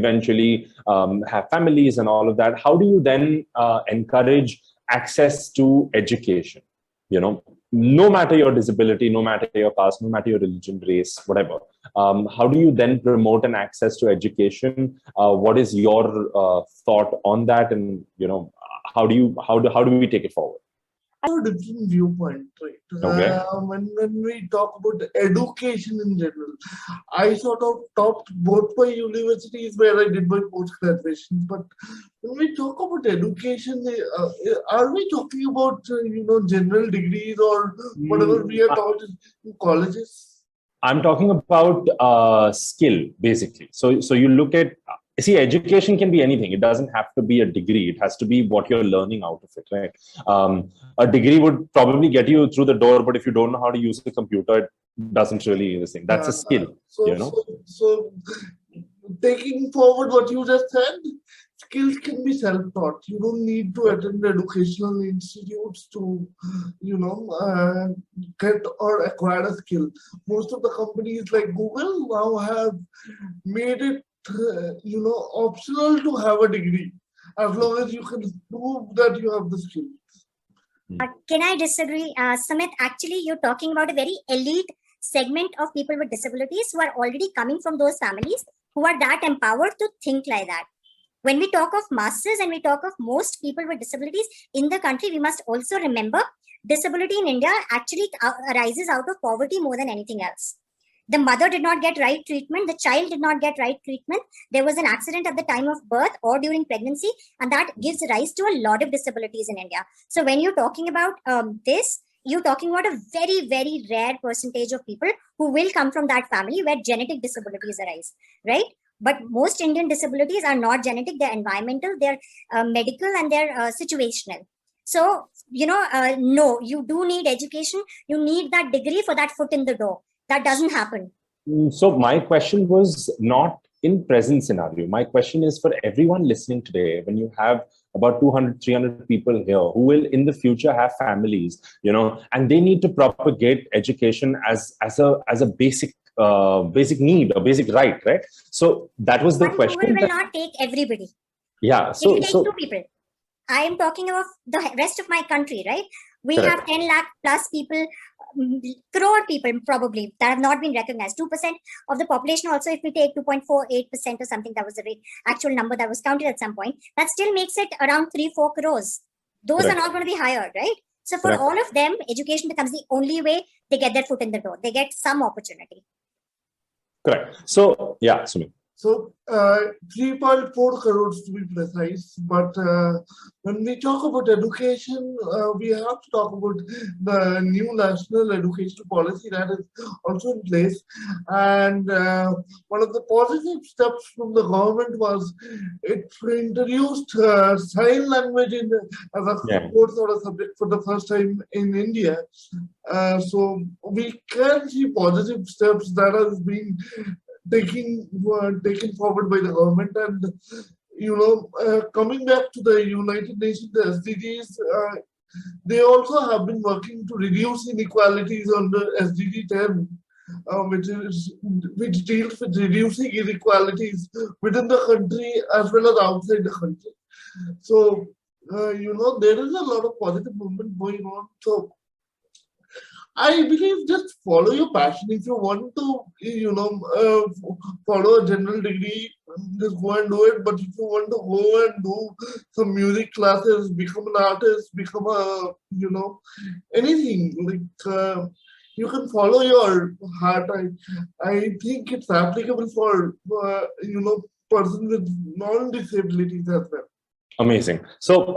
eventually have families and all of that, how do you then encourage access to education? No matter your disability, no matter your caste, no matter your religion, race, whatever. How do you then promote an access to education? What is your thought on that? And how do we take it forward? I have a different viewpoint, right? Okay. When we talk about education in general, I sort of topped both my universities where I did my post-graduation. But when we talk about education, are we talking about, general degrees or whatever we are taught in colleges? I'm talking about skill, basically. So you look at, see, education can be anything. It doesn't have to be a degree. It has to be what you're learning out of it, right? A degree would probably get you through the door, but if you don't know how to use a computer, it doesn't really the same. That's a skill, So taking forward what you just said, skills can be self-taught. You don't need to attend educational institutes to, get or acquire a skill. Most of the companies like Google now have made it, optional to have a degree, as long as you can prove that you have the skills. Can I disagree? Sumit, actually, you're talking about a very elite segment of people with disabilities who are already coming from those families who are that empowered to think like that. When we talk of masses and we talk of most people with disabilities in the country, we must also remember disability in India actually arises out of poverty more than anything else. The mother did not get right treatment. The child did not get right treatment. There was an accident at the time of birth or during pregnancy, and that gives rise to a lot of disabilities in India. So when you're talking about this, you're talking about a very, very rare percentage of people who will come from that family where genetic disabilities arise, right? But most Indian disabilities are not genetic, they're environmental, they're medical, and they're situational. So, no, you do need education. You need that degree for that foot in the door. That doesn't happen. So my question was not in present scenario. My question is for everyone listening today, when you have about 200, 300 people here who will in the future have families, and they need to propagate education as a basic need, a basic right? So that was the question. Google will not take everybody. Yeah. It will take two people. I am talking about the rest of my country, right? We Correct. have 10 lakh plus people, crore people probably that have not been recognized. 2% of the population also, if we take 2.48% or something, that was the actual number that was counted at some point, that still makes it around 3-4 crores. Those Correct. are not going to be hired, right? So for Correct. all of them, education becomes the only way they get their foot in the door. They get some opportunity. Correct. So, yeah, Sumit. So 3.4 crores to be precise, but when we talk about education, we have to talk about the new national education policy that is also in place. And one of the positive steps from the government was it introduced sign language as a course or a subject for the first time in India. So we can see positive steps that has been taken forward by the government. And coming back to the United Nations, the SDGs, they also have been working to reduce inequalities under SDG 10, which deals with reducing inequalities within the country as well as outside the country. So there is a lot of positive movement going on. So I believe just follow your passion. If you want to, follow a general degree, just go and do it. But if you want to go and do some music classes, become an artist, become a, anything, like you can follow your heart. I think it's applicable for, persons with non-disabilities as well. Amazing. So,